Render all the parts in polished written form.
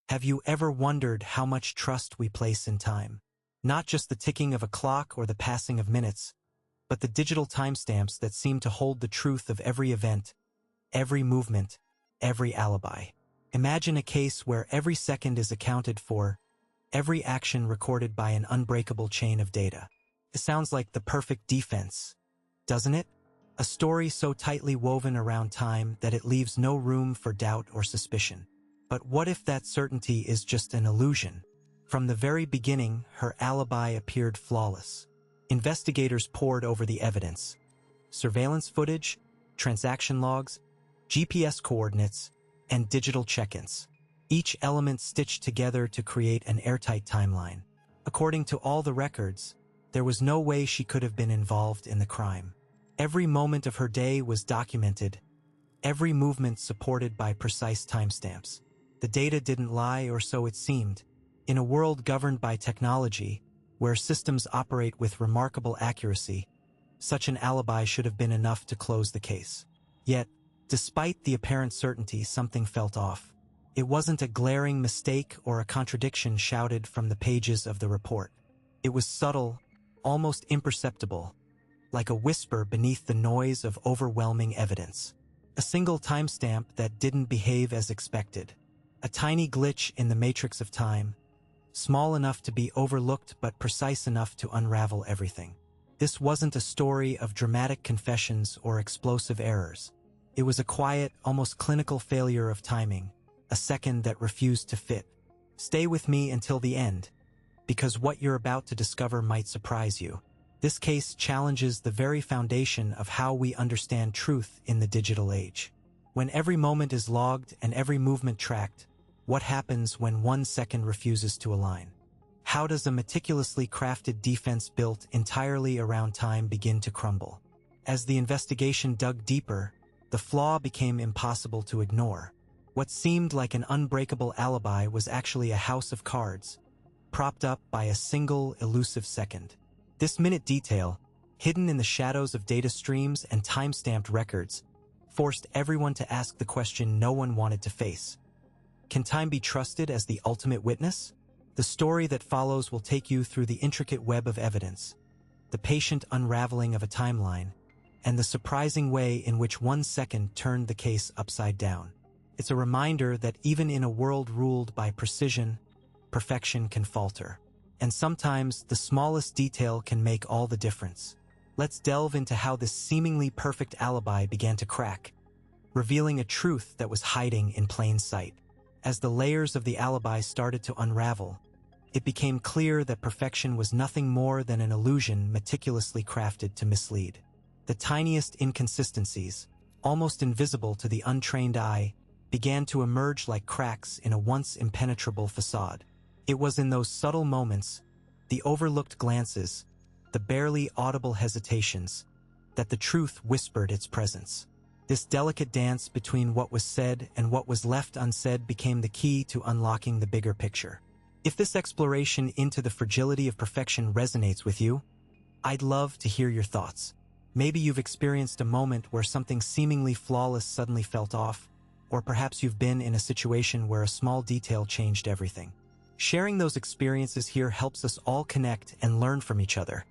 Have you ever wondered how much trust we place in time? Not just the ticking of a clock or the passing of minutes, but the digital timestamps that seem to hold the truth of every event, every movement, every alibi. Imagine a case where every second is accounted for, every action recorded by an unbreakable chain of data. It sounds like the perfect defense, doesn't it? A story so tightly woven around time that it leaves no room for doubt or suspicion. But what if that certainty is just an illusion? From the very beginning, her alibi appeared flawless. Investigators pored over the evidence. Surveillance footage, transaction logs, GPS coordinates, and digital check-ins. Each element stitched together to create an airtight timeline. According to all the records, there was no way she could have been involved in the crime. Every moment of her day was documented, every movement supported by precise timestamps. The data didn't lie, or so it seemed. In a world governed by technology, where systems operate with remarkable accuracy, such an alibi should have been enough to close the case. Yet, despite the apparent certainty, something felt off. It wasn't a glaring mistake or a contradiction shouted from the pages of the report. It was subtle, almost imperceptible, like a whisper beneath the noise of overwhelming evidence. A single timestamp that didn't behave as expected. A tiny glitch in the matrix of time, small enough to be overlooked but precise enough to unravel everything. This wasn't a story of dramatic confessions or explosive errors. It was a quiet, almost clinical failure of timing, a second that refused to fit. Stay with me until the end, because what you're about to discover might surprise you. This case challenges the very foundation of how we understand truth in the digital age. When every moment is logged and every movement tracked, what happens when 1 second refuses to align? How does a meticulously crafted defense built entirely around time begin to crumble? As the investigation dug deeper, the flaw became impossible to ignore. What seemed like an unbreakable alibi was actually a house of cards, propped up by a single elusive second. This minute detail, hidden in the shadows of data streams and time-stamped records, forced everyone to ask the question no one wanted to face. Can time be trusted as the ultimate witness? The story that follows will take you through the intricate web of evidence, the patient unraveling of a timeline, and the surprising way in which 1 second turned the case upside down. It's a reminder that even in a world ruled by precision, perfection can falter. And sometimes the smallest detail can make all the difference. Let's delve into how this seemingly perfect alibi began to crack, revealing a truth that was hiding in plain sight. As the layers of the alibi started to unravel, it became clear that perfection was nothing more than an illusion meticulously crafted to mislead. The tiniest inconsistencies, almost invisible to the untrained eye, began to emerge like cracks in a once impenetrable facade. It was in those subtle moments, the overlooked glances, the barely audible hesitations, that the truth whispered its presence. This delicate dance between what was said and what was left unsaid became the key to unlocking the bigger picture. If this exploration into the fragility of perfection resonates with you, I'd love to hear your thoughts. Maybe you've experienced a moment where something seemingly flawless suddenly felt off, or perhaps you've been in a situation where a small detail changed everything. Sharing those experiences here helps us all connect and learn from each other.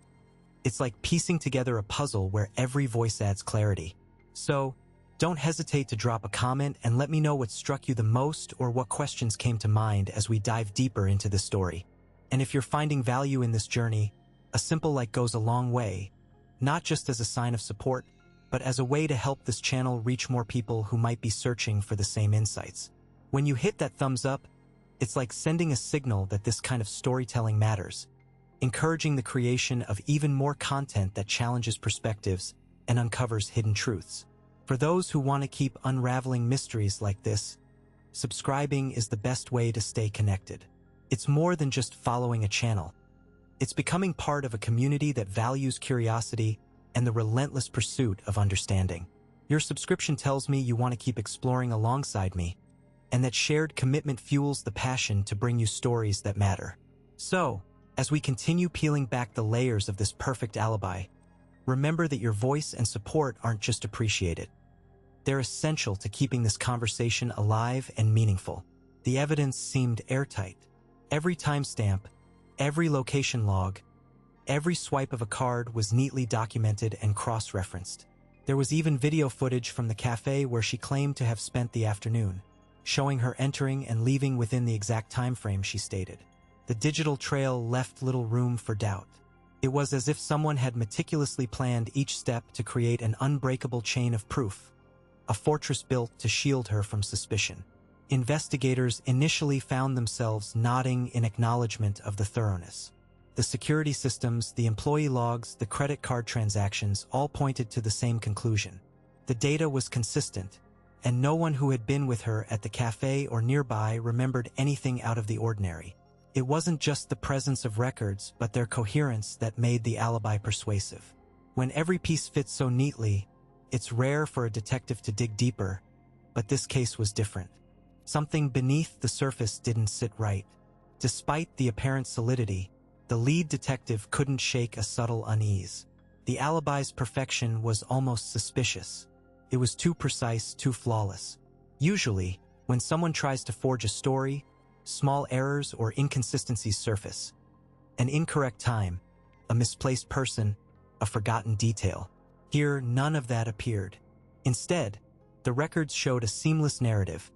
It's like piecing together a puzzle where every voice adds clarity. So, don't hesitate to drop a comment and let me know what struck you the most or what questions came to mind as we dive deeper into this story. And if you're finding value in this journey, a simple like goes a long way, not just as a sign of support, but as a way to help this channel reach more people who might be searching for the same insights. When you hit that thumbs up, it's like sending a signal that this kind of storytelling matters, encouraging the creation of even more content that challenges perspectives and uncovers hidden truths. For those who want to keep unraveling mysteries like this, subscribing is the best way to stay connected. It's more than just following a channel. It's becoming part of a community that values curiosity and the relentless pursuit of understanding. Your subscription tells me you want to keep exploring alongside me, and that shared commitment fuels the passion to bring you stories that matter. So, as we continue peeling back the layers of this perfect alibi, remember that your voice and support aren't just appreciated. They're essential to keeping this conversation alive and meaningful. The evidence seemed airtight. Every timestamp, every location log, every swipe of a card was neatly documented and cross-referenced. There was even video footage from the cafe where she claimed to have spent the afternoon, showing her entering and leaving within the exact time frame she stated. The digital trail left little room for doubt. It was as if someone had meticulously planned each step to create an unbreakable chain of proof, a fortress built to shield her from suspicion. Investigators initially found themselves nodding in acknowledgement of the thoroughness. The security systems, the employee logs, the credit card transactions all pointed to the same conclusion. The data was consistent, and no one who had been with her at the cafe or nearby remembered anything out of the ordinary. It wasn't just the presence of records, but their coherence that made the alibi persuasive. When every piece fits so neatly, it's rare for a detective to dig deeper, but this case was different. Something beneath the surface didn't sit right. Despite the apparent solidity, the lead detective couldn't shake a subtle unease. The alibi's perfection was almost suspicious. It was too precise, too flawless. Usually, when someone tries to forge a story, small errors or inconsistencies surface. An incorrect time, a misplaced person, a forgotten detail. Here, none of that appeared. Instead, the records showed a seamless narrative,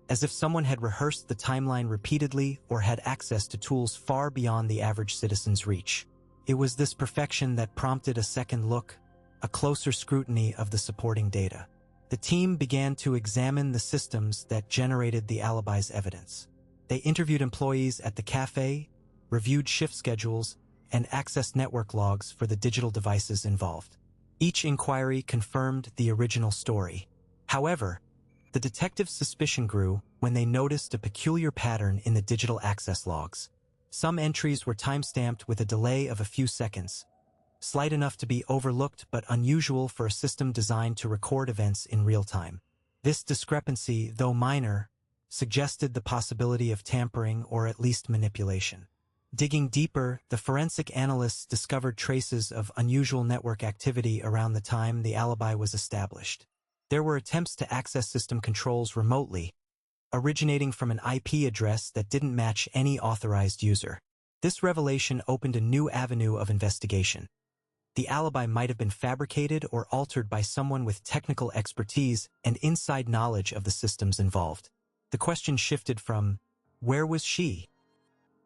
as if someone had rehearsed the timeline repeatedly or had access to tools far beyond the average citizen's reach. It was this perfection that prompted a second look, a closer scrutiny of the supporting data. The team began to examine the systems that generated the alibi's evidence. They interviewed employees at the cafe, reviewed shift schedules, and accessed network logs for the digital devices involved. Each inquiry confirmed the original story. However, the detective's suspicion grew when they noticed a peculiar pattern in the digital access logs. Some entries were timestamped with a delay of a few seconds, slight enough to be overlooked but unusual for a system designed to record events in real time. This discrepancy, though minor, suggested the possibility of tampering or at least manipulation. Digging deeper, the forensic analysts discovered traces of unusual network activity around the time the alibi was established. There were attempts to access system controls remotely, originating from an IP address that didn't match any authorized user. This revelation opened a new avenue of investigation. The alibi might have been fabricated or altered by someone with technical expertise and inside knowledge of the systems involved. The question shifted from, where was she?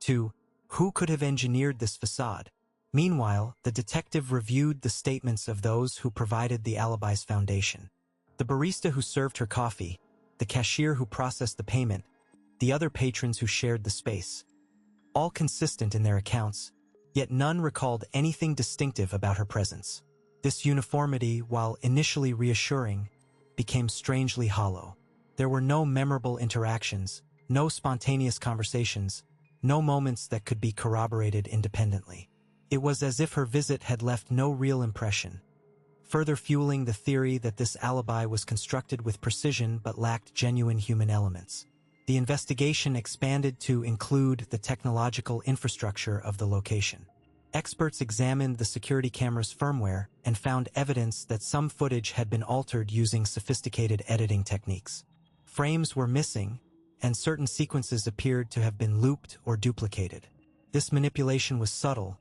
To, who could have engineered this facade? Meanwhile, the detective reviewed the statements of those who provided the alibi's foundation. The barista who served her coffee, the cashier who processed the payment, the other patrons who shared the space. All consistent in their accounts, yet none recalled anything distinctive about her presence. This uniformity, while initially reassuring, became strangely hollow. There were no memorable interactions, no spontaneous conversations, no moments that could be corroborated independently. It was as if her visit had left no real impression, further fueling the theory that this alibi was constructed with precision but lacked genuine human elements. The investigation expanded to include the technological infrastructure of the location. Experts examined the security camera's firmware and found evidence that some footage had been altered using sophisticated editing techniques. Frames were missing, and certain sequences appeared to have been looped or duplicated. This manipulation was subtle,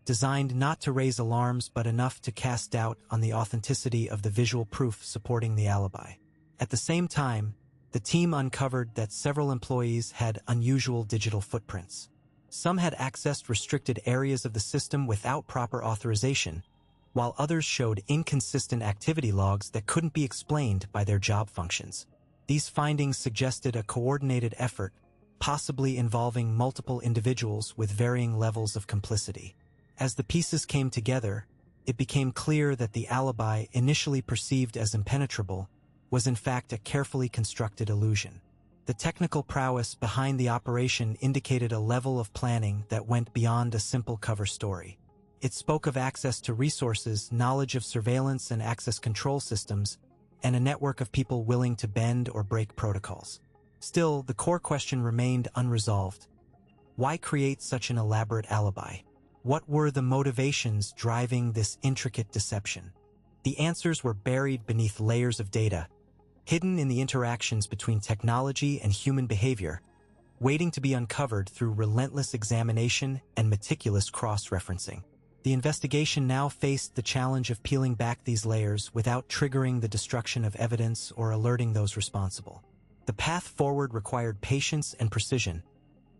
designed not to raise alarms but enough to cast doubt on the authenticity of the visual proof supporting the alibi. At the same time, the team uncovered that several employees had unusual digital footprints. Some had accessed restricted areas of the system without proper authorization, while others showed inconsistent activity logs that couldn't be explained by their job functions. These findings suggested a coordinated effort, possibly involving multiple individuals with varying levels of complicity. As the pieces came together, it became clear that the alibi, initially perceived as impenetrable, was in fact a carefully constructed illusion. The technical prowess behind the operation indicated a level of planning that went beyond a simple cover story. It spoke of access to resources, knowledge of surveillance and access control systems, and a network of people willing to bend or break protocols. Still, the core question remained unresolved. Why create such an elaborate alibi? What were the motivations driving this intricate deception? The answers were buried beneath layers of data, hidden in the interactions between technology and human behavior, waiting to be uncovered through relentless examination and meticulous cross-referencing. The investigation now faced the challenge of peeling back these layers without triggering the destruction of evidence or alerting those responsible. The path forward required patience and precision,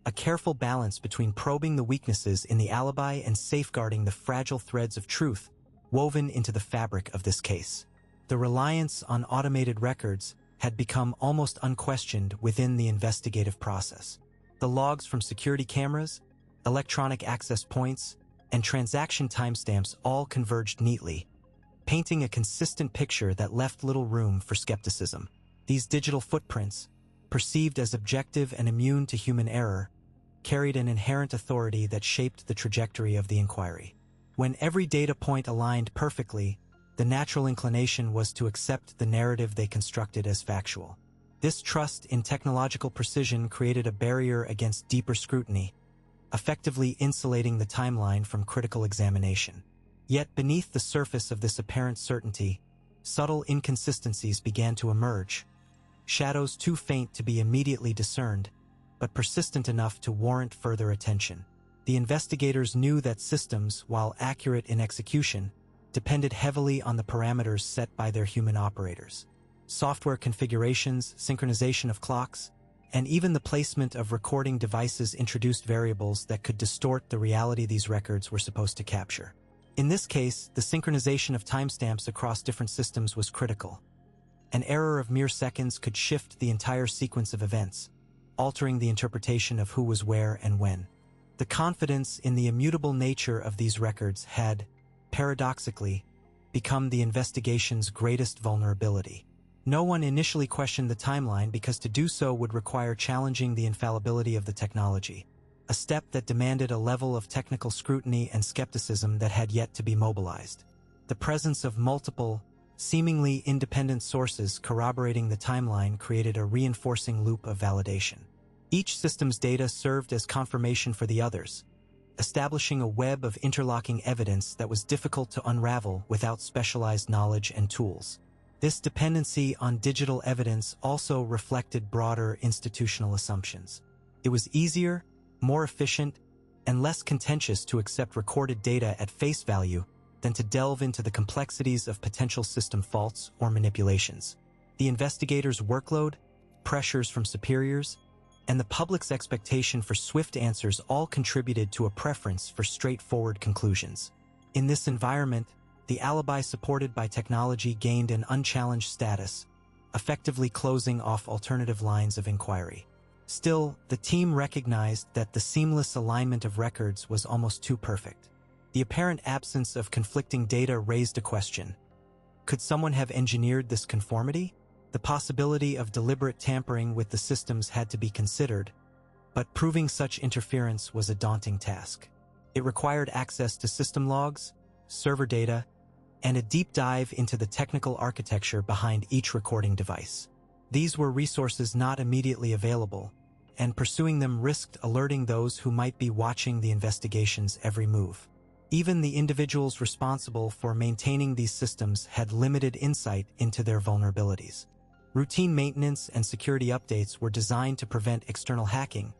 a careful balance between probing the weaknesses in the alibi and safeguarding the fragile threads of truth woven into the fabric of this case. The reliance on automated records had become almost unquestioned within the investigative process. The logs from security cameras, electronic access points, and transaction timestamps all converged neatly, painting a consistent picture that left little room for skepticism. These digital footprints, perceived as objective and immune to human error, carried an inherent authority that shaped the trajectory of the inquiry. When every data point aligned perfectly, the natural inclination was to accept the narrative they constructed as factual. This trust in technological precision created a barrier against deeper scrutiny, effectively insulating the timeline from critical examination. Yet beneath the surface of this apparent certainty, subtle inconsistencies began to emerge, shadows too faint to be immediately discerned, but persistent enough to warrant further attention. The investigators knew that systems, while accurate in execution, depended heavily on the parameters set by their human operators. Software configurations, synchronization of clocks, and even the placement of recording devices introduced variables that could distort the reality these records were supposed to capture. In this case, the synchronization of timestamps across different systems was critical. An error of mere seconds could shift the entire sequence of events, altering the interpretation of who was where and when. The confidence in the immutable nature of these records had, paradoxically, become the investigation's greatest vulnerability. No one initially questioned the timeline because to do so would require challenging the infallibility of the technology, a step that demanded a level of technical scrutiny and skepticism that had yet to be mobilized. The presence of multiple, seemingly independent sources corroborating the timeline created a reinforcing loop of validation. Each system's data served as confirmation for the others, establishing a web of interlocking evidence that was difficult to unravel without specialized knowledge and tools. This dependency on digital evidence also reflected broader institutional assumptions. It was easier, more efficient, and less contentious to accept recorded data at face value than to delve into the complexities of potential system faults or manipulations. The investigators' workload, pressures from superiors, and the public's expectation for swift answers all contributed to a preference for straightforward conclusions. In this environment, the alibi supported by technology gained an unchallenged status, effectively closing off alternative lines of inquiry. Still, the team recognized that the seamless alignment of records was almost too perfect. The apparent absence of conflicting data raised a question. Could someone have engineered this conformity? The possibility of deliberate tampering with the systems had to be considered, but proving such interference was a daunting task. It required access to system logs, server data, and a deep dive into the technical architecture behind each recording device. These were resources not immediately available, and pursuing them risked alerting those who might be watching the investigation's every move. Even the individuals responsible for maintaining these systems had limited insight into their vulnerabilities. Routine maintenance and security updates were designed to prevent external hacking,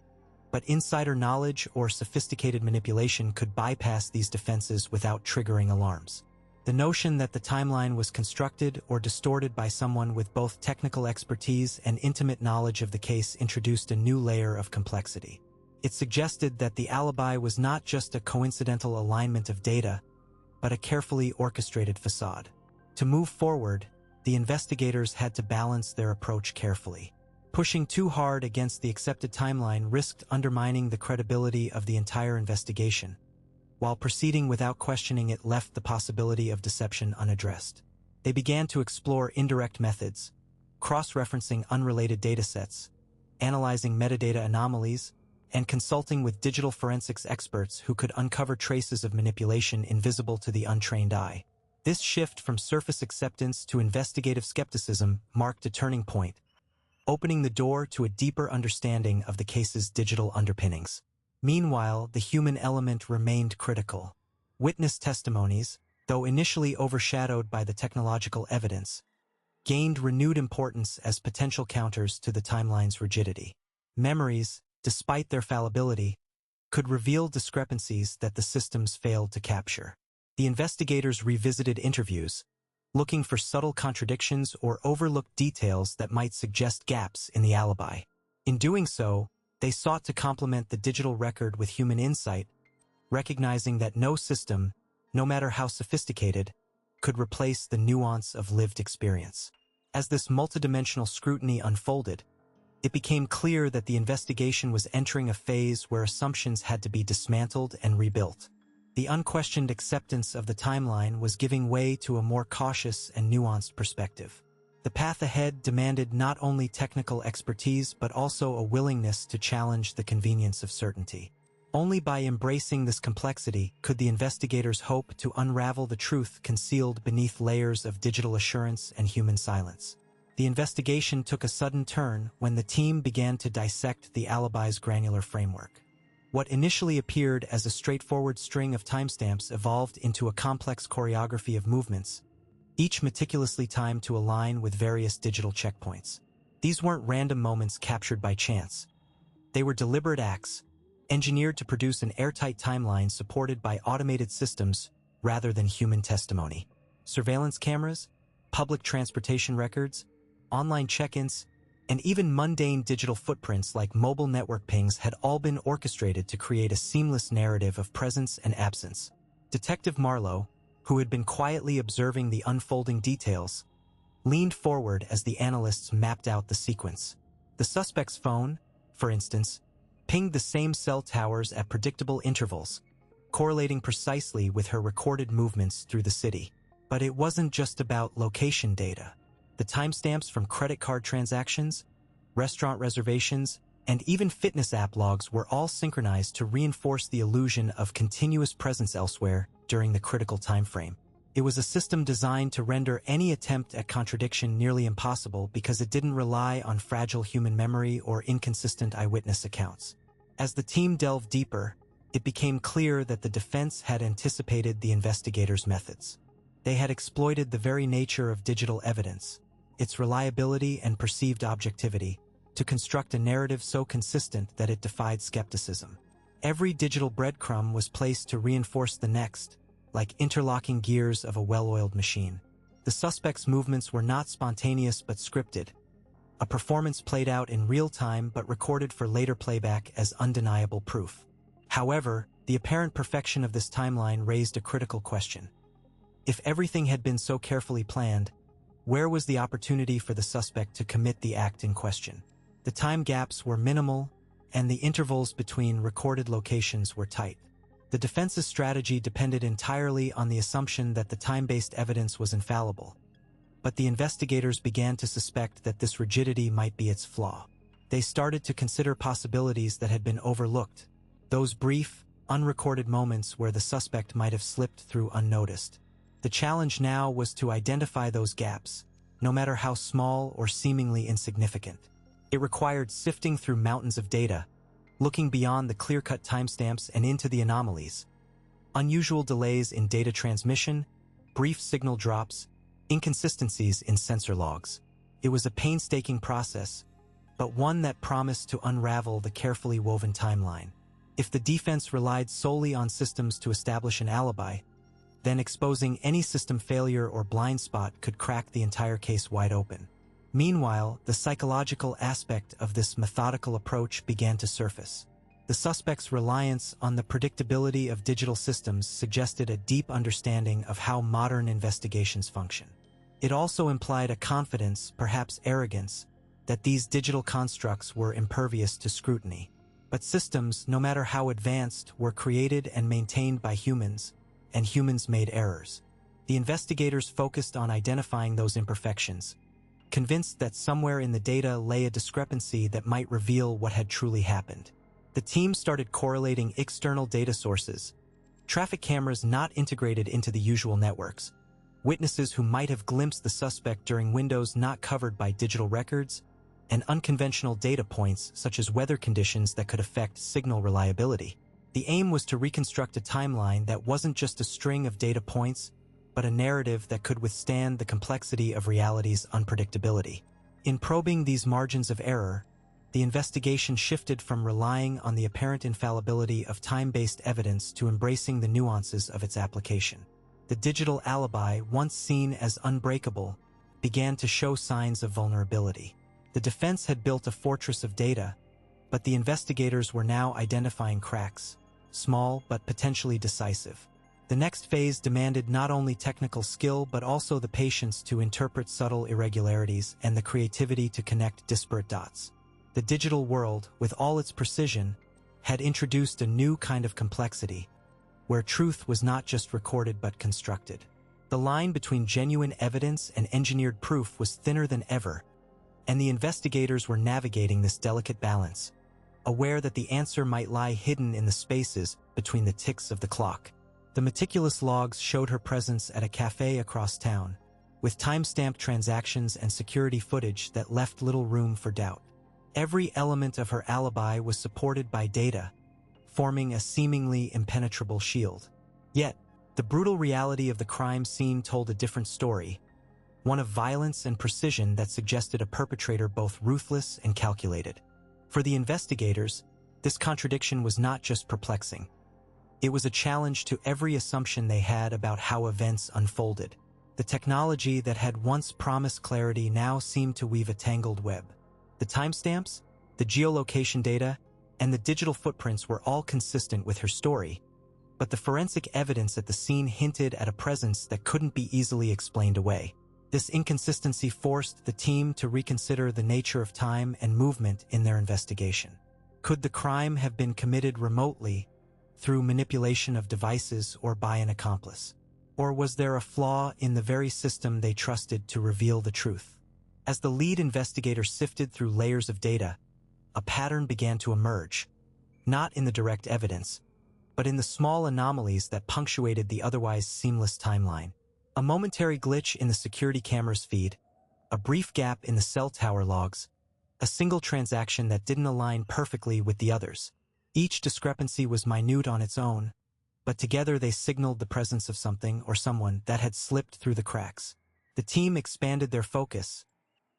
but insider knowledge or sophisticated manipulation could bypass these defenses without triggering alarms. The notion that the timeline was constructed or distorted by someone with both technical expertise and intimate knowledge of the case introduced a new layer of complexity. It suggested that the alibi was not just a coincidental alignment of data, but a carefully orchestrated facade. To move forward, the investigators had to balance their approach carefully. Pushing too hard against the accepted timeline risked undermining the credibility of the entire investigation, while proceeding without questioning it left the possibility of deception unaddressed. They began to explore indirect methods, cross-referencing unrelated datasets, analyzing metadata anomalies, and consulting with digital forensics experts who could uncover traces of manipulation invisible to the untrained eye. This shift from surface acceptance to investigative skepticism marked a turning point, opening the door to a deeper understanding of the case's digital underpinnings. Meanwhile, the human element remained critical. Witness testimonies, though initially overshadowed by the technological evidence, gained renewed importance as potential counters to the timeline's rigidity. Memories, despite their fallibility, could reveal discrepancies that the systems failed to capture. The investigators revisited interviews, looking for subtle contradictions or overlooked details that might suggest gaps in the alibi. In doing so, they sought to complement the digital record with human insight, recognizing that no system, no matter how sophisticated, could replace the nuance of lived experience. As this multidimensional scrutiny unfolded, it became clear that the investigation was entering a phase where assumptions had to be dismantled and rebuilt. The unquestioned acceptance of the timeline was giving way to a more cautious and nuanced perspective. The path ahead demanded not only technical expertise but also a willingness to challenge the convenience of certainty. Only by embracing this complexity could the investigators hope to unravel the truth concealed beneath layers of digital assurance and human silence. The investigation took a sudden turn when the team began to dissect the alibi's granular framework. What initially appeared as a straightforward string of timestamps evolved into a complex choreography of movements, each meticulously timed to align with various digital checkpoints. These weren't random moments captured by chance. They were deliberate acts, engineered to produce an airtight timeline supported by automated systems rather than human testimony. Surveillance cameras, public transportation records, online check-ins, and even mundane digital footprints like mobile network pings had all been orchestrated to create a seamless narrative of presence and absence. Detective Marlowe, who had been quietly observing the unfolding details, leaned forward as the analysts mapped out the sequence. The suspect's phone, for instance, pinged the same cell towers at predictable intervals, correlating precisely with her recorded movements through the city. But it wasn't just about location data. The timestamps from credit card transactions, restaurant reservations, and even fitness app logs were all synchronized to reinforce the illusion of continuous presence elsewhere during the critical time frame. It was a system designed to render any attempt at contradiction nearly impossible because it didn't rely on fragile human memory or inconsistent eyewitness accounts. As the team delved deeper, it became clear that the defense had anticipated the investigators' methods. They had exploited the very nature of digital evidence, its reliability and perceived objectivity, to construct a narrative so consistent that it defied skepticism. Every digital breadcrumb was placed to reinforce the next, like interlocking gears of a well-oiled machine. The suspect's movements were not spontaneous but scripted, a performance played out in real time but recorded for later playback as undeniable proof. However, the apparent perfection of this timeline raised a critical question. If everything had been so carefully planned, where was the opportunity for the suspect to commit the act in question? The time gaps were minimal, and the intervals between recorded locations were tight. The defense's strategy depended entirely on the assumption that the time-based evidence was infallible. But the investigators began to suspect that this rigidity might be its flaw. They started to consider possibilities that had been overlooked, those brief, unrecorded moments where the suspect might have slipped through unnoticed. The challenge now was to identify those gaps, no matter how small or seemingly insignificant. It required sifting through mountains of data, looking beyond the clear-cut timestamps and into the anomalies. Unusual delays in data transmission, brief signal drops, inconsistencies in sensor logs. It was a painstaking process, but one that promised to unravel the carefully woven timeline. If the defense relied solely on systems to establish an alibi, then exposing any system failure or blind spot could crack the entire case wide open. Meanwhile, the psychological aspect of this methodical approach began to surface. The suspect's reliance on the predictability of digital systems suggested a deep understanding of how modern investigations function. It also implied a confidence, perhaps arrogance, that these digital constructs were impervious to scrutiny. But systems, no matter how advanced, were created and maintained by humans, and humans made errors. The investigators focused on identifying those imperfections, convinced that somewhere in the data lay a discrepancy that might reveal what had truly happened. The team started correlating external data sources, traffic cameras not integrated into the usual networks, witnesses who might have glimpsed the suspect during windows not covered by digital records, and unconventional data points such as weather conditions that could affect signal reliability. The aim was to reconstruct a timeline that wasn't just a string of data points, but a narrative that could withstand the complexity of reality's unpredictability. In probing these margins of error, the investigation shifted from relying on the apparent infallibility of time-based evidence to embracing the nuances of its application. The digital alibi, once seen as unbreakable, began to show signs of vulnerability. The defense had built a fortress of data, but the investigators were now identifying cracks, small but potentially decisive. The next phase demanded not only technical skill but also the patience to interpret subtle irregularities and the creativity to connect disparate dots. The digital world, with all its precision, had introduced a new kind of complexity, where truth was not just recorded but constructed. The line between genuine evidence and engineered proof was thinner than ever, and the investigators were navigating this delicate balance, aware that the answer might lie hidden in the spaces between the ticks of the clock. The meticulous logs showed her presence at a cafe across town, with time-stamped transactions and security footage that left little room for doubt. Every element of her alibi was supported by data, forming a seemingly impenetrable shield. Yet, the brutal reality of the crime scene told a different story, one of violence and precision that suggested a perpetrator both ruthless and calculated. For the investigators, this contradiction was not just perplexing. It was a challenge to every assumption they had about how events unfolded. The technology that had once promised clarity now seemed to weave a tangled web. The timestamps, the geolocation data, and the digital footprints were all consistent with her story, but the forensic evidence at the scene hinted at a presence that couldn't be easily explained away. This inconsistency forced the team to reconsider the nature of time and movement in their investigation. Could the crime have been committed remotely, through manipulation of devices or by an accomplice? Or was there a flaw in the very system they trusted to reveal the truth? As the lead investigator sifted through layers of data, a pattern began to emerge, not in the direct evidence, but in the small anomalies that punctuated the otherwise seamless timeline. A momentary glitch in the security camera's feed, a brief gap in the cell tower logs, a single transaction that didn't align perfectly with the others. Each discrepancy was minute on its own, but together they signaled the presence of something or someone that had slipped through the cracks. The team expanded their focus,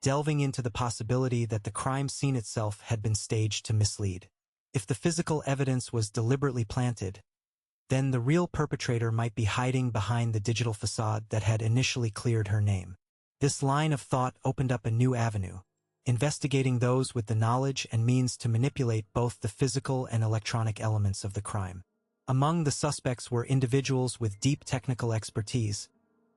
delving into the possibility that the crime scene itself had been staged to mislead. If the physical evidence was deliberately planted, then the real perpetrator might be hiding behind the digital facade that had initially cleared her name. This line of thought opened up a new avenue, investigating those with the knowledge and means to manipulate both the physical and electronic elements of the crime. Among the suspects were individuals with deep technical expertise,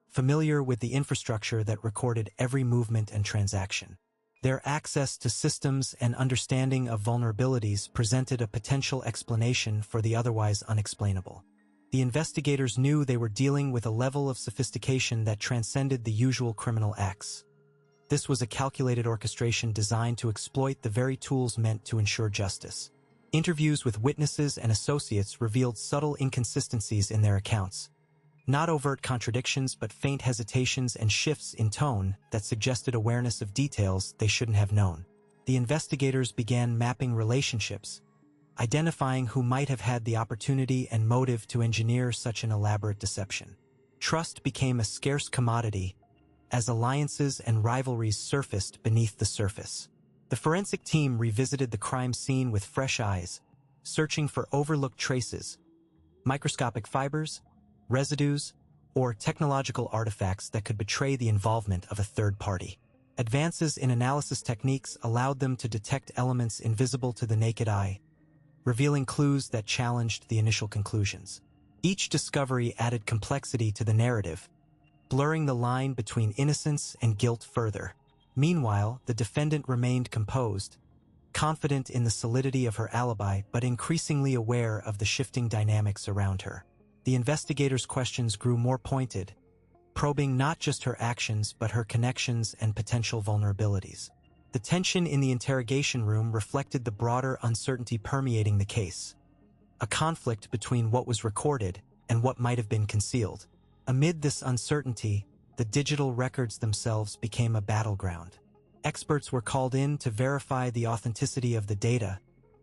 familiar with the infrastructure that recorded every movement and transaction. Their access to systems and understanding of vulnerabilities presented a potential explanation for the otherwise unexplainable. The investigators knew they were dealing with a level of sophistication that transcended the usual criminal acts. This was a calculated orchestration designed to exploit the very tools meant to ensure justice. Interviews with witnesses and associates revealed subtle inconsistencies in their accounts. Not overt contradictions, but faint hesitations and shifts in tone that suggested awareness of details they shouldn't have known. The investigators began mapping relationships, identifying who might have had the opportunity and motive to engineer such an elaborate deception. Trust became a scarce commodity as alliances and rivalries surfaced beneath the surface. The forensic team revisited the crime scene with fresh eyes, searching for overlooked traces, microscopic fibers, residues, or technological artifacts that could betray the involvement of a third party. Advances in analysis techniques allowed them to detect elements invisible to the naked eye, revealing clues that challenged the initial conclusions. Each discovery added complexity to the narrative, blurring the line between innocence and guilt further. Meanwhile, the defendant remained composed, confident in the solidity of her alibi but increasingly aware of the shifting dynamics around her. The investigators' questions grew more pointed, probing not just her actions but her connections and potential vulnerabilities. The tension in the interrogation room reflected the broader uncertainty permeating the case, a conflict between what was recorded and what might have been concealed. Amid this uncertainty, the digital records themselves became a battleground. Experts were called in to verify the authenticity of the data,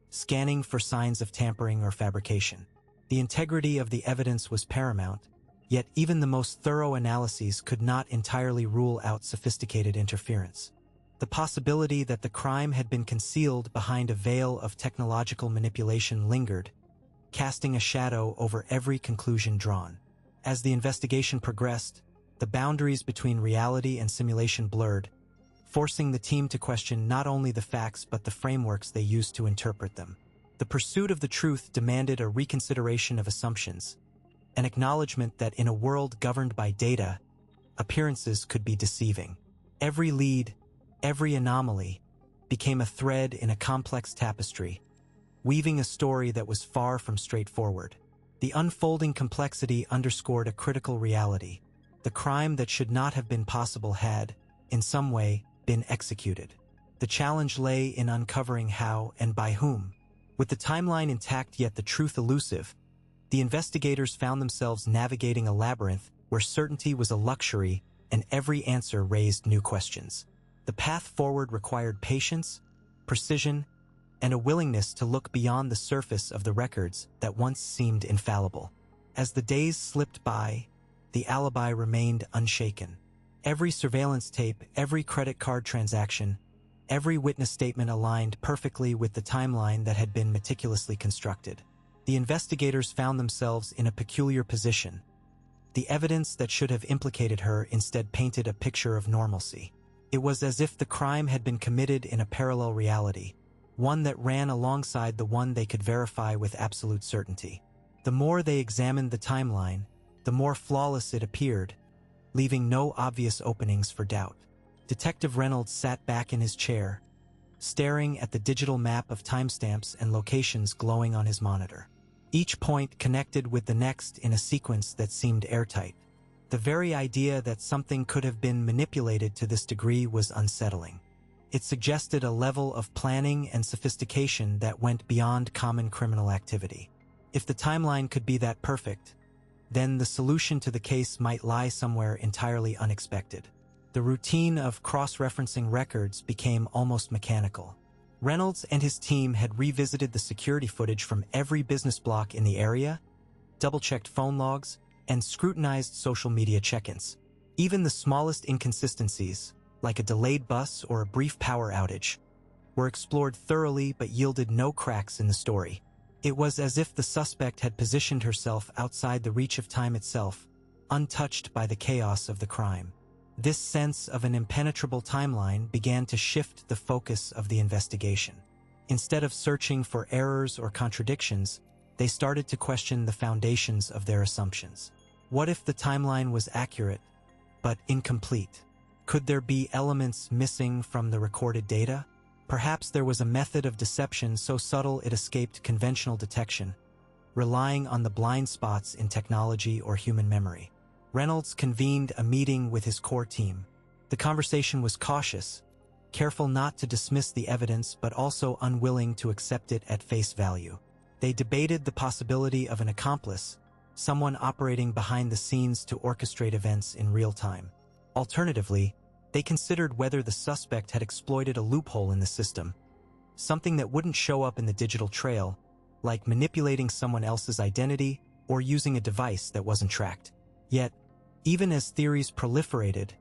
scanning for signs of tampering or fabrication. The integrity of the evidence was paramount, yet even the most thorough analyses could not entirely rule out sophisticated interference. The possibility that the crime had been concealed behind a veil of technological manipulation lingered, casting a shadow over every conclusion drawn. As the investigation progressed, the boundaries between reality and simulation blurred, forcing the team to question not only the facts but the frameworks they used to interpret them. The pursuit of the truth demanded a reconsideration of assumptions, an acknowledgement that in a world governed by data, appearances could be deceiving. Every lead, every anomaly, became a thread in a complex tapestry, weaving a story that was far from straightforward. The unfolding complexity underscored a critical reality. The crime that should not have been possible had, in some way, been executed. The challenge lay in uncovering how and by whom. With the timeline intact yet the truth elusive, the investigators found themselves navigating a labyrinth where certainty was a luxury and every answer raised new questions. The path forward required patience, precision, and a willingness to look beyond the surface of the records that once seemed infallible. As the days slipped by, the alibi remained unshaken. Every surveillance tape, every credit card transaction, every witness statement aligned perfectly with the timeline that had been meticulously constructed. The investigators found themselves in a peculiar position. The evidence that should have implicated her instead painted a picture of normalcy. It was as if the crime had been committed in a parallel reality, one that ran alongside the one they could verify with absolute certainty. The more they examined the timeline, the more flawless it appeared, leaving no obvious openings for doubt. Detective Reynolds sat back in his chair, staring at the digital map of timestamps and locations glowing on his monitor. Each point connected with the next in a sequence that seemed airtight. The very idea that something could have been manipulated to this degree was unsettling. It suggested a level of planning and sophistication that went beyond common criminal activity. If the timeline could be that perfect, then the solution to the case might lie somewhere entirely unexpected. The routine of cross-referencing records became almost mechanical. Reynolds and his team had revisited the security footage from every business block in the area, double-checked phone logs, and scrutinized social media check-ins. Even the smallest inconsistencies, like a delayed bus or a brief power outage, were explored thoroughly but yielded no cracks in the story. It was as if the suspect had positioned herself outside the reach of time itself, untouched by the chaos of the crime. This sense of an impenetrable timeline began to shift the focus of the investigation. Instead of searching for errors or contradictions, they started to question the foundations of their assumptions. What if the timeline was accurate, but incomplete? Could there be elements missing from the recorded data? Perhaps there was a method of deception so subtle it escaped conventional detection, relying on the blind spots in technology or human memory. Reynolds convened a meeting with his core team. The conversation was cautious, careful not to dismiss the evidence but also unwilling to accept it at face value. They debated the possibility of an accomplice, someone operating behind the scenes to orchestrate events in real time. Alternatively, they considered whether the suspect had exploited a loophole in the system, something that wouldn't show up in the digital trail, like manipulating someone else's identity or using a device that wasn't tracked. Yet, even as theories proliferated,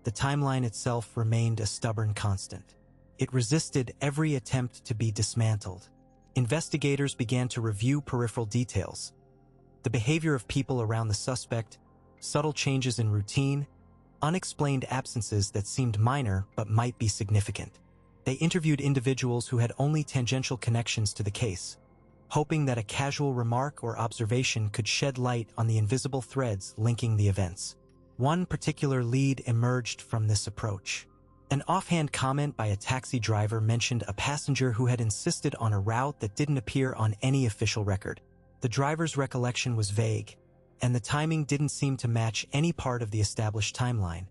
the timeline itself remained a stubborn constant. It resisted every attempt to be dismantled. Investigators began to review peripheral details, the behavior of people around the suspect, subtle changes in routine, unexplained absences that seemed minor but might be significant. They interviewed individuals who had only tangential connections to the case, hoping that a casual remark or observation could shed light on the invisible threads linking the events. One particular lead emerged from this approach. An offhand comment by a taxi driver mentioned a passenger who had insisted on a route that didn't appear on any official record. The driver's recollection was vague, and the timing didn't seem to match any part of the established timeline.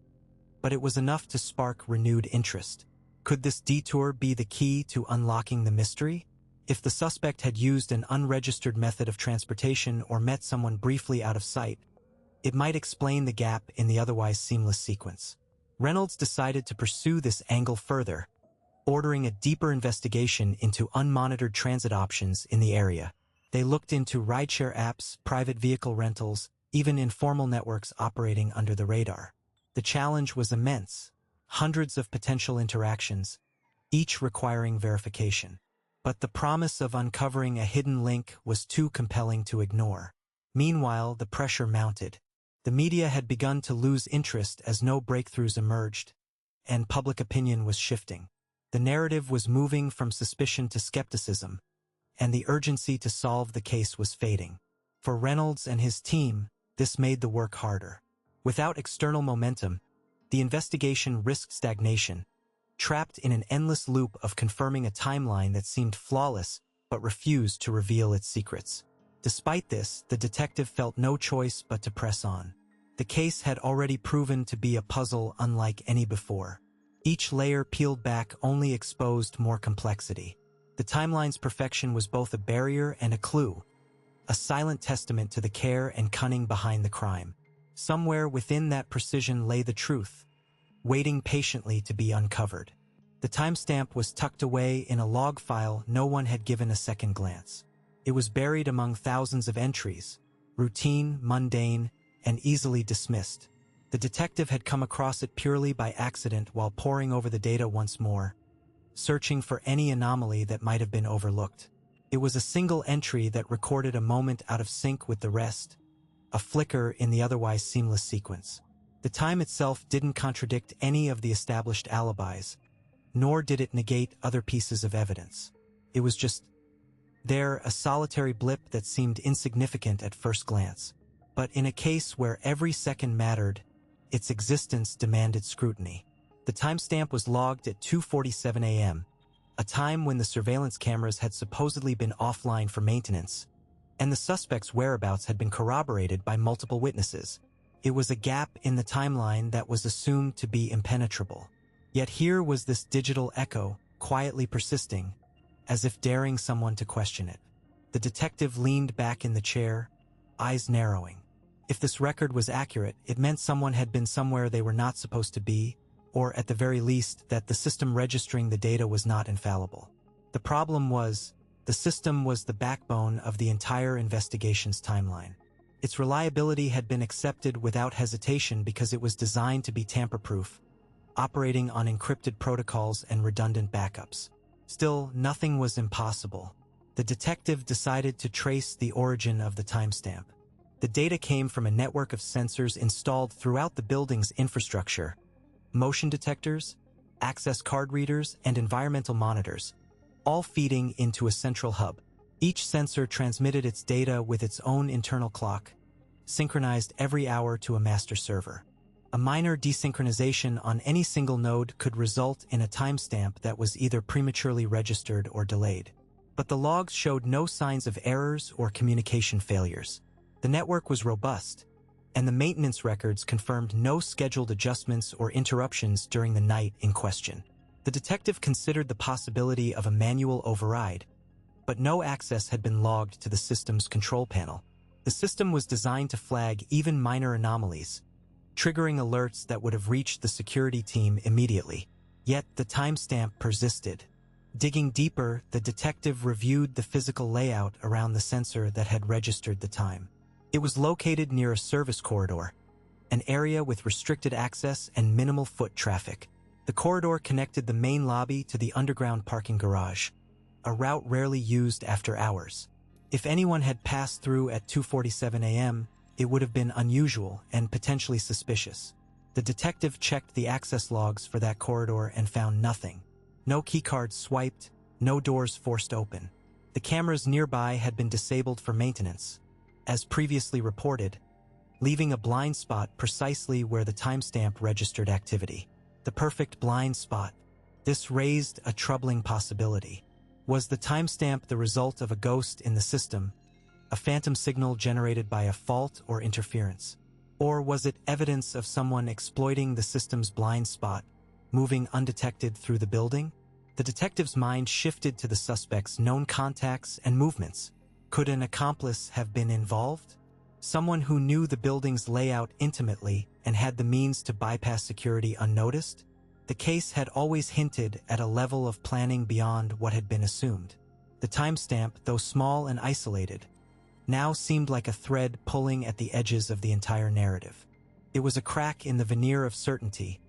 But it was enough to spark renewed interest. Could this detour be the key to unlocking the mystery? If the suspect had used an unregistered method of transportation or met someone briefly out of sight, it might explain the gap in the otherwise seamless sequence. Reynolds decided to pursue this angle further, ordering a deeper investigation into unmonitored transit options in the area. They looked into rideshare apps, private vehicle rentals, even informal networks operating under the radar. The challenge was immense. hundreds of potential interactions, each requiring verification. But the promise of uncovering a hidden link was too compelling to ignore. Meanwhile, the pressure mounted. The media had begun to lose interest as no breakthroughs emerged, and public opinion was shifting. The narrative was moving from suspicion to skepticism, and the urgency to solve the case was fading. For Reynolds and his team, this made the work harder. Without external momentum, the investigation risked stagnation, trapped in an endless loop of confirming a timeline that seemed flawless but refused to reveal its secrets. Despite this, the detective felt no choice but to press on. The case had already proven to be a puzzle unlike any before. Each layer peeled back only exposed more complexity. The timeline's perfection was both a barrier and a clue, a silent testament to the care and cunning behind the crime. Somewhere within that precision lay the truth, waiting patiently to be uncovered. The timestamp was tucked away in a log file no one had given a second glance. It was buried among thousands of entries, routine, mundane, and easily dismissed. The detective had come across it purely by accident while poring over the data once more, searching for any anomaly that might have been overlooked. It was a single entry that recorded a moment out of sync with the rest, a flicker in the otherwise seamless sequence. The time itself didn't contradict any of the established alibis, nor did it negate other pieces of evidence. It was just there, a solitary blip that seemed insignificant at first glance. But in a case where every second mattered, its existence demanded scrutiny. The timestamp was logged at 2:47 a.m., a time when the surveillance cameras had supposedly been offline for maintenance, and the suspect's whereabouts had been corroborated by multiple witnesses. It was a gap in the timeline that was assumed to be impenetrable. Yet here was this digital echo, quietly persisting, as if daring someone to question it. The detective leaned back in the chair, eyes narrowing. If this record was accurate, it meant someone had been somewhere they were not supposed to be, or at the very least, that the system registering the data was not infallible. The problem was, the system was the backbone of the entire investigation's timeline. Its reliability had been accepted without hesitation because it was designed to be tamper-proof, operating on encrypted protocols and redundant backups. Still, nothing was impossible. The detective decided to trace the origin of the timestamp. The data came from a network of sensors installed throughout the building's infrastructure: motion detectors, access card readers, and environmental monitors, all feeding into a central hub. Each sensor transmitted its data with its own internal clock, synchronized every hour to a master server. A minor desynchronization on any single node could result in a timestamp that was either prematurely registered or delayed. But the logs showed no signs of errors or communication failures. The network was robust, and the maintenance records confirmed no scheduled adjustments or interruptions during the night in question. The detective considered the possibility of a manual override, but no access had been logged to the system's control panel. The system was designed to flag even minor anomalies, triggering alerts that would have reached the security team immediately. Yet the timestamp persisted. Digging deeper, the detective reviewed the physical layout around the sensor that had registered the time. It was located near a service corridor, an area with restricted access and minimal foot traffic. The corridor connected the main lobby to the underground parking garage, a route rarely used after hours. If anyone had passed through at 2:47 a.m., it would have been unusual and potentially suspicious. The detective checked the access logs for that corridor and found nothing. No keycards swiped, no doors forced open. The cameras nearby had been disabled for maintenance, as previously reported, leaving a blind spot precisely where the timestamp registered activity. The perfect blind spot. This raised a troubling possibility. Was the timestamp the result of a ghost in the system, a phantom signal generated by a fault or interference? Or was it evidence of someone exploiting the system's blind spot, moving undetected through the building? The detective's mind shifted to the suspect's known contacts and movements. Could an accomplice have been involved? Someone who knew the building's layout intimately and had the means to bypass security unnoticed? The case had always hinted at a level of planning beyond what had been assumed. The timestamp, though small and isolated, now seemed like a thread pulling at the edges of the entire narrative. It was a crack in the veneer of certainty,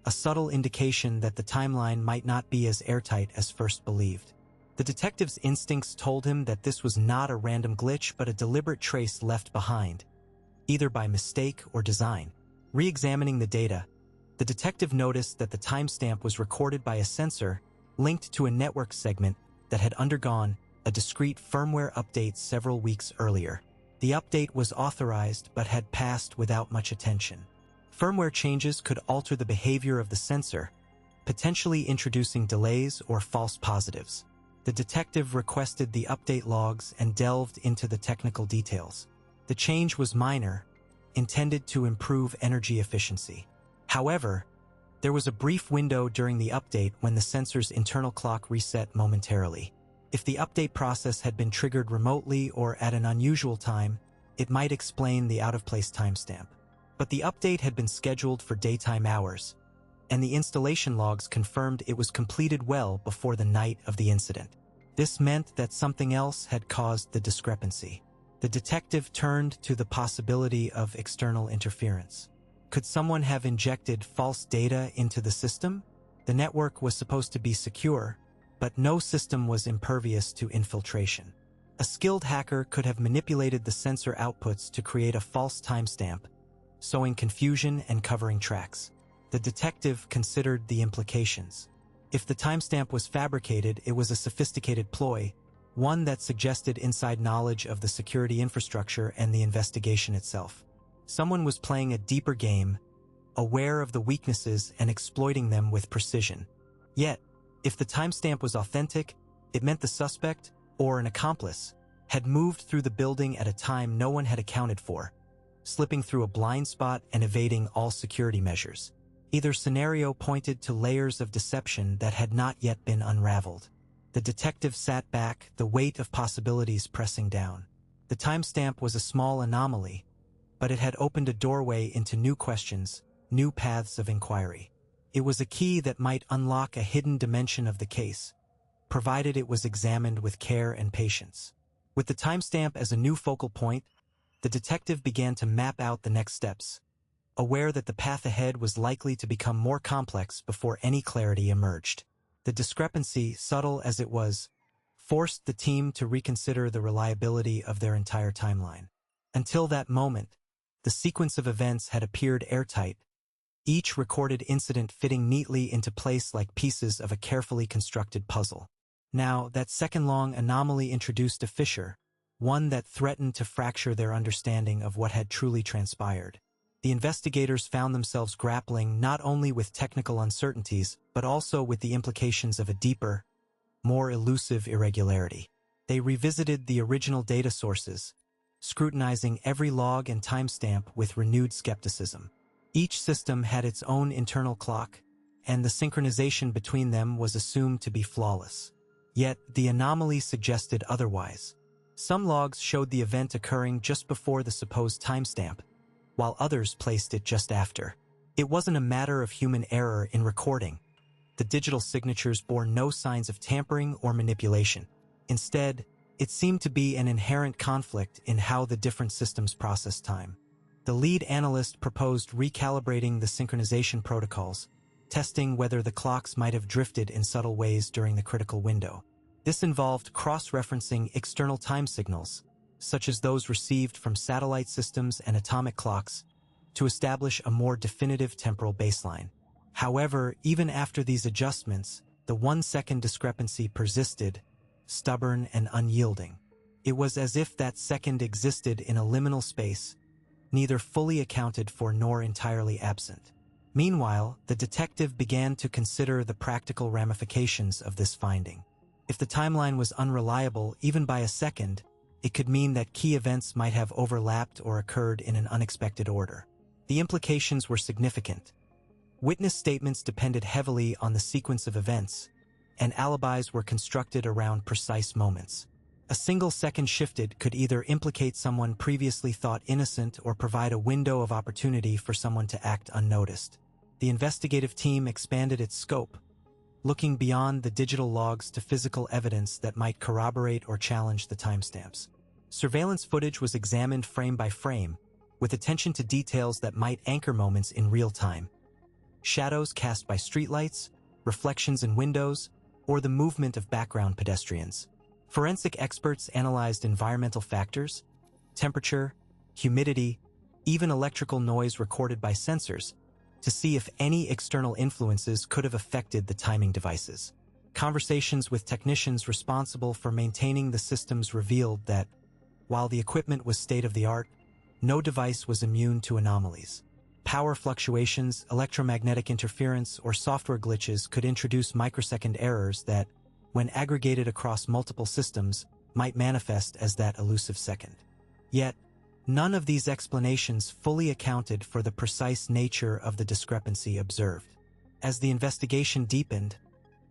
a subtle indication that the timeline might not be as airtight as first believed. The detective's instincts told him that this was not a random glitch but a deliberate trace left behind, either by mistake or design. Re-examining the data, the detective noticed that the timestamp was recorded by a sensor linked to a network segment that had undergone a discrete firmware update several weeks earlier. The update was authorized but had passed without much attention. Firmware changes could alter the behavior of the sensor, potentially introducing delays or false positives. The detective requested the update logs and delved into the technical details. The change was minor, intended to improve energy efficiency. However, there was a brief window during the update when the sensor's internal clock reset momentarily. If the update process had been triggered remotely or at an unusual time, it might explain the out-of-place timestamp. But the update had been scheduled for daytime hours, and the installation logs confirmed it was completed well before the night of the incident. This meant that something else had caused the discrepancy. The detective turned to the possibility of external interference. Could someone have injected false data into the system? The network was supposed to be secure, but no system was impervious to infiltration. A skilled hacker could have manipulated the sensor outputs to create a false timestamp, sowing confusion and covering tracks. The detective considered the implications. If the timestamp was fabricated, it was a sophisticated ploy, one that suggested inside knowledge of the security infrastructure and the investigation itself. Someone was playing a deeper game, aware of the weaknesses and exploiting them with precision. Yet, if the timestamp was authentic, it meant the suspect, or an accomplice, had moved through the building at a time no one had accounted for, slipping through a blind spot and evading all security measures. Either scenario pointed to layers of deception that had not yet been unraveled. The detective sat back, the weight of possibilities pressing down. The timestamp was a small anomaly, but it had opened a doorway into new questions, new paths of inquiry. It was a key that might unlock a hidden dimension of the case, provided it was examined with care and patience. With the timestamp as a new focal point, the detective began to map out the next steps, aware that the path ahead was likely to become more complex before any clarity emerged. The discrepancy, subtle as it was, forced the team to reconsider the reliability of their entire timeline. Until that moment, the sequence of events had appeared airtight, each recorded incident fitting neatly into place like pieces of a carefully constructed puzzle. Now, that second-long anomaly introduced a fissure, one that threatened to fracture their understanding of what had truly transpired. The investigators found themselves grappling not only with technical uncertainties, but also with the implications of a deeper, more elusive irregularity. They revisited the original data sources, scrutinizing every log and timestamp with renewed skepticism. Each system had its own internal clock, and the synchronization between them was assumed to be flawless. Yet, the anomaly suggested otherwise. Some logs showed the event occurring just before the supposed timestamp, while others placed it just after. It wasn't a matter of human error in recording. The digital signatures bore no signs of tampering or manipulation. Instead, it seemed to be an inherent conflict in how the different systems processed time. The lead analyst proposed recalibrating the synchronization protocols, testing whether the clocks might have drifted in subtle ways during the critical window. This involved cross-referencing external time signals, such as those received from satellite systems and atomic clocks, to establish a more definitive temporal baseline. However, even after these adjustments, the 1-second discrepancy persisted, stubborn and unyielding. It was as if that second existed in a liminal space, neither fully accounted for nor entirely absent. Meanwhile, the detective began to consider the practical ramifications of this finding. If the timeline was unreliable even by a second, it could mean that key events might have overlapped or occurred in an unexpected order. The implications were significant. Witness statements depended heavily on the sequence of events, and alibis were constructed around precise moments. A single second shifted could either implicate someone previously thought innocent or provide a window of opportunity for someone to act unnoticed. The investigative team expanded its scope, looking beyond the digital logs to physical evidence that might corroborate or challenge the timestamps. Surveillance footage was examined frame by frame, with attention to details that might anchor moments in real time. shadows cast by streetlights, reflections in windows, or the movement of background pedestrians. Forensic experts analyzed environmental factors, temperature, humidity, even electrical noise recorded by sensors, to see if any external influences could have affected the timing devices. Conversations with technicians responsible for maintaining the systems revealed that, while the equipment was state-of-the-art, no device was immune to anomalies. Power fluctuations, electromagnetic interference, or software glitches could introduce microsecond errors that, when aggregated across multiple systems, might manifest as that elusive second. Yet, none of these explanations fully accounted for the precise nature of the discrepancy observed. As the investigation deepened,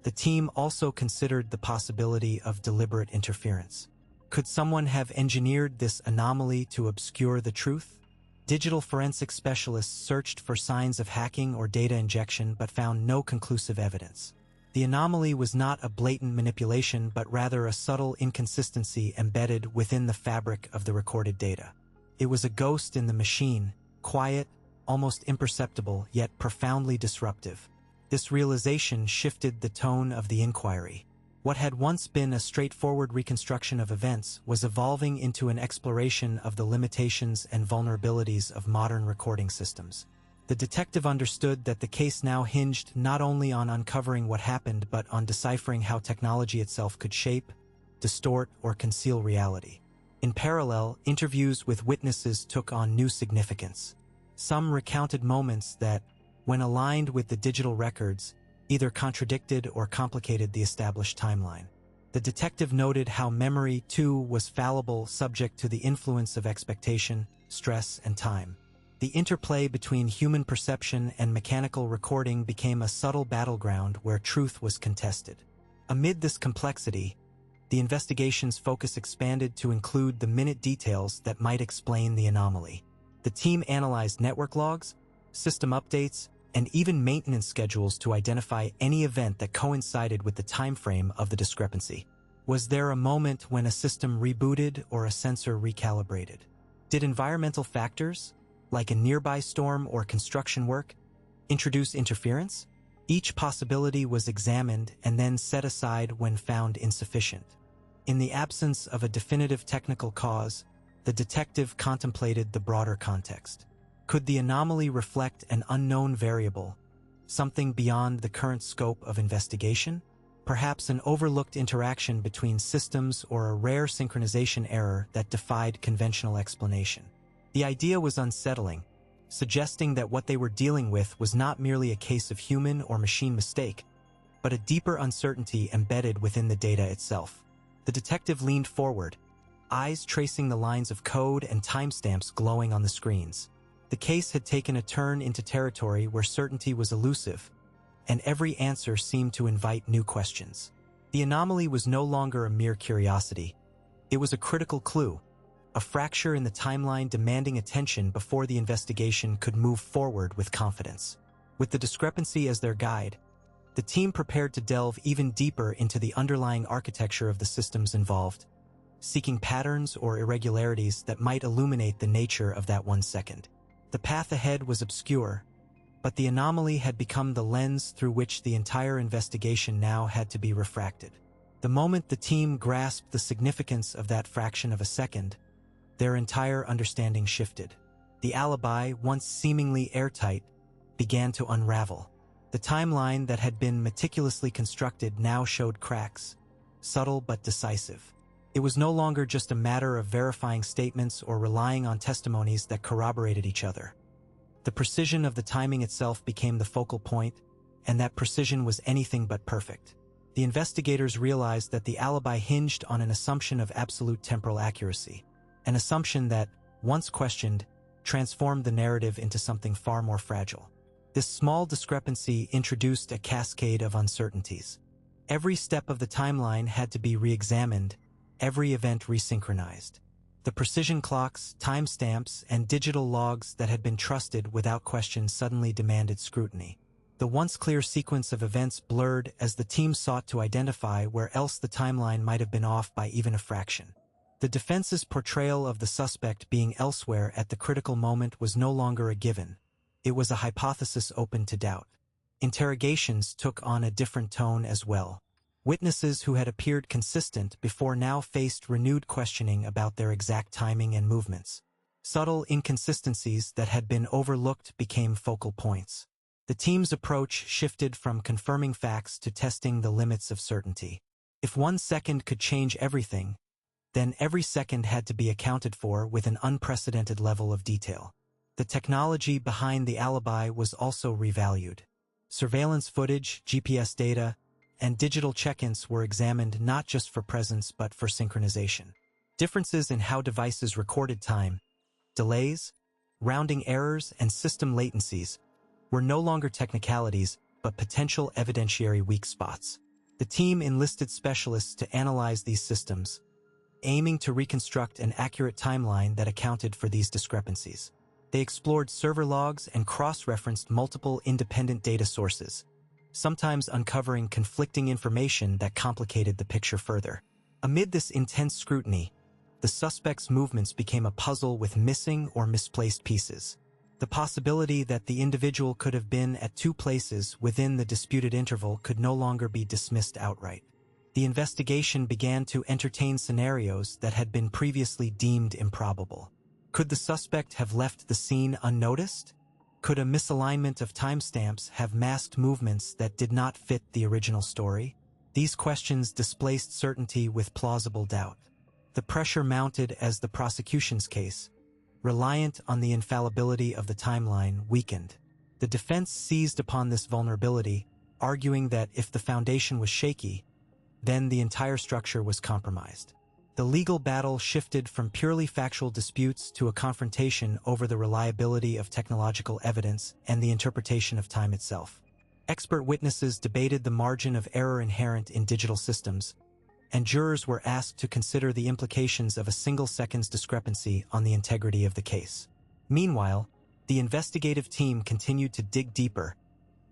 the team also considered the possibility of deliberate interference. Could someone have engineered this anomaly to obscure the truth? Digital forensic specialists searched for signs of hacking or data injection but found no conclusive evidence. The anomaly was not a blatant manipulation but rather a subtle inconsistency embedded within the fabric of the recorded data. It was a ghost in the machine, quiet, almost imperceptible, yet profoundly disruptive. This realization shifted the tone of the inquiry. What had once been a straightforward reconstruction of events was evolving into an exploration of the limitations and vulnerabilities of modern recording systems. The detective understood that the case now hinged not only on uncovering what happened but on deciphering how technology itself could shape, distort, or conceal reality. In parallel, interviews with witnesses took on new significance. Some recounted moments that, when aligned with the digital records, either contradicted or complicated the established timeline. The detective noted how memory, too, was fallible, subject to the influence of expectation, stress, and time. The interplay between human perception and mechanical recording became a subtle battleground where truth was contested. Amid this complexity, the investigation's focus expanded to include the minute details that might explain the anomaly. The team analyzed network logs, system updates, and even maintenance schedules to identify any event that coincided with the time frame of the discrepancy. Was there a moment when a system rebooted or a sensor recalibrated? Did environmental factors, like a nearby storm or construction work, introduce interference? Each possibility was examined and then set aside when found insufficient. In the absence of a definitive technical cause, the detective contemplated the broader context. Could the anomaly reflect an unknown variable, something beyond the current scope of investigation? Perhaps an overlooked interaction between systems or a rare synchronization error that defied conventional explanation. The idea was unsettling, suggesting that what they were dealing with was not merely a case of human or machine mistake, but a deeper uncertainty embedded within the data itself. The detective leaned forward, eyes tracing the lines of code and timestamps glowing on the screens. The case had taken a turn into territory where certainty was elusive, and every answer seemed to invite new questions. The anomaly was no longer a mere curiosity. It was a critical clue, a fracture in the timeline demanding attention before the investigation could move forward with confidence. With the discrepancy as their guide, the team prepared to delve even deeper into the underlying architecture of the systems involved, seeking patterns or irregularities that might illuminate the nature of that 1 second. The path ahead was obscure, but the anomaly had become the lens through which the entire investigation now had to be refracted. The moment the team grasped the significance of that fraction of a second, their entire understanding shifted. The alibi, once seemingly airtight, began to unravel. The timeline that had been meticulously constructed now showed cracks, subtle but decisive. It was no longer just a matter of verifying statements or relying on testimonies that corroborated each other. The precision of the timing itself became the focal point, and that precision was anything but perfect. The investigators realized that the alibi hinged on an assumption of absolute temporal accuracy, an assumption that, once questioned, transformed the narrative into something far more fragile. This small discrepancy introduced a cascade of uncertainties. Every step of the timeline had to be re-examined, every event resynchronized. The precision clocks, timestamps, and digital logs that had been trusted without question suddenly demanded scrutiny. The once clear sequence of events blurred as the team sought to identify where else the timeline might have been off by even a fraction. The defense's portrayal of the suspect being elsewhere at the critical moment was no longer a given. It was a hypothesis open to doubt. Interrogations took on a different tone as well. Witnesses who had appeared consistent before now faced renewed questioning about their exact timing and movements. Subtle inconsistencies that had been overlooked became focal points. The team's approach shifted from confirming facts to testing the limits of certainty. If 1 second could change everything, then every second had to be accounted for with an unprecedented level of detail. The technology behind the alibi was also revalued. Surveillance footage, GPS data, and digital check-ins were examined not just for presence but for synchronization. Differences in how devices recorded time, delays, rounding errors, and system latencies were no longer technicalities but potential evidentiary weak spots. The team enlisted specialists to analyze these systems, aiming to reconstruct an accurate timeline that accounted for these discrepancies. They explored server logs and cross-referenced multiple independent data sources, sometimes uncovering conflicting information that complicated the picture further. Amid this intense scrutiny, the suspect's movements became a puzzle with missing or misplaced pieces. The possibility that the individual could have been at 2 places within the disputed interval could no longer be dismissed outright. The investigation began to entertain scenarios that had been previously deemed improbable. Could the suspect have left the scene unnoticed? Could a misalignment of timestamps have masked movements that did not fit the original story? These questions displaced certainty with plausible doubt. The pressure mounted as the prosecution's case, reliant on the infallibility of the timeline, weakened. The defense seized upon this vulnerability, arguing that if the foundation was shaky, then the entire structure was compromised. The legal battle shifted from purely factual disputes to a confrontation over the reliability of technological evidence and the interpretation of time itself. Expert witnesses debated the margin of error inherent in digital systems, and jurors were asked to consider the implications of a single second's discrepancy on the integrity of the case. Meanwhile, the investigative team continued to dig deeper,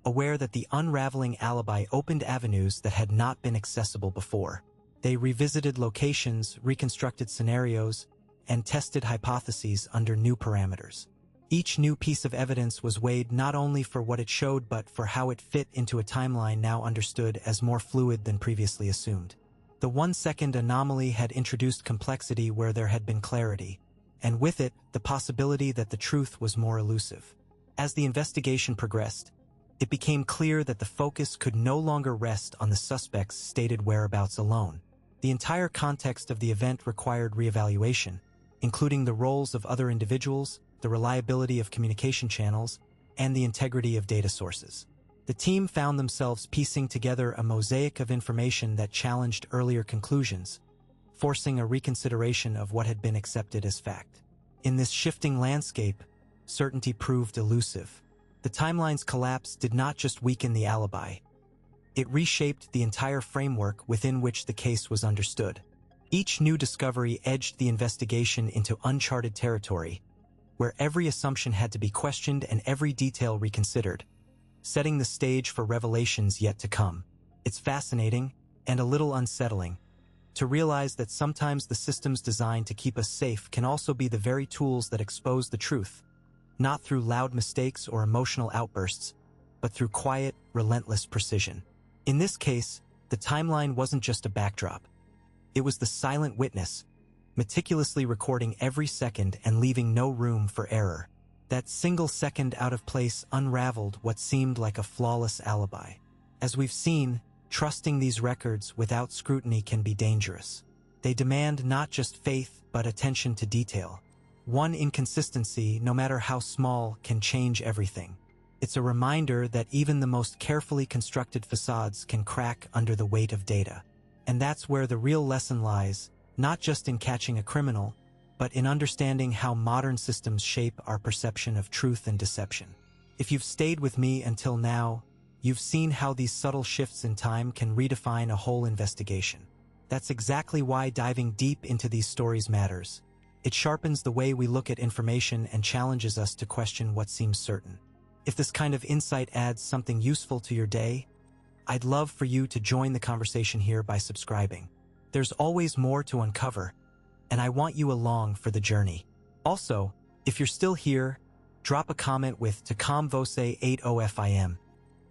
aware that the unraveling alibi opened avenues that had not been accessible before. They revisited locations, reconstructed scenarios, and tested hypotheses under new parameters. Each new piece of evidence was weighed not only for what it showed but for how it fit into a timeline now understood as more fluid than previously assumed. The 1-second anomaly had introduced complexity where there had been clarity, and with it, the possibility that the truth was more elusive. As the investigation progressed, it became clear that the focus could no longer rest on the suspect's stated whereabouts alone. The entire context of the event required reevaluation, including the roles of other individuals, the reliability of communication channels, and the integrity of data sources. The team found themselves piecing together a mosaic of information that challenged earlier conclusions, forcing a reconsideration of what had been accepted as fact. In this shifting landscape, certainty proved elusive. The timeline's collapse did not just weaken the alibi. It reshaped the entire framework within which the case was understood. Each new discovery edged the investigation into uncharted territory, where every assumption had to be questioned and every detail reconsidered, setting the stage for revelations yet to come. It's fascinating, and a little unsettling, to realize that sometimes the systems designed to keep us safe can also be the very tools that expose the truth, not through loud mistakes or emotional outbursts, but through quiet, relentless precision. In this case, the timeline wasn't just a backdrop. It was the silent witness, meticulously recording every second and leaving no room for error. That single second out of place unraveled what seemed like a flawless alibi. As we've seen, trusting these records without scrutiny can be dangerous. They demand not just faith, but attention to detail. One inconsistency, no matter how small, can change everything. It's a reminder that even the most carefully constructed facades can crack under the weight of data. And that's where the real lesson lies, not just in catching a criminal, but in understanding how modern systems shape our perception of truth and deception. If you've stayed with me until now, you've seen how these subtle shifts in time can redefine a whole investigation. That's exactly why diving deep into these stories matters. It sharpens the way we look at information and challenges us to question what seems certain. If this kind of insight adds something useful to your day, I'd love for you to join the conversation here by subscribing. There's always more to uncover, and I want you along for the journey. Also, if you're still here, drop a comment with Tacom Vose 80FIM,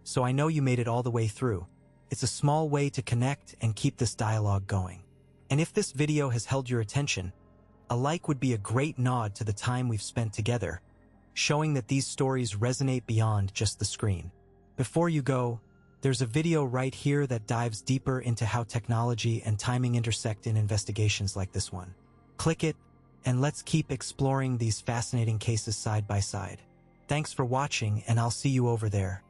so I know you made it all the way through. It's a small way to connect and keep this dialogue going. And if this video has held your attention, a like would be a great nod to the time we've spent together, showing that these stories resonate beyond just the screen. Before you go, there's a video right here that dives deeper into how technology and timing intersect in investigations like this one. Click it, and let's keep exploring these fascinating cases side by side. Thanks for watching, and I'll see you over there.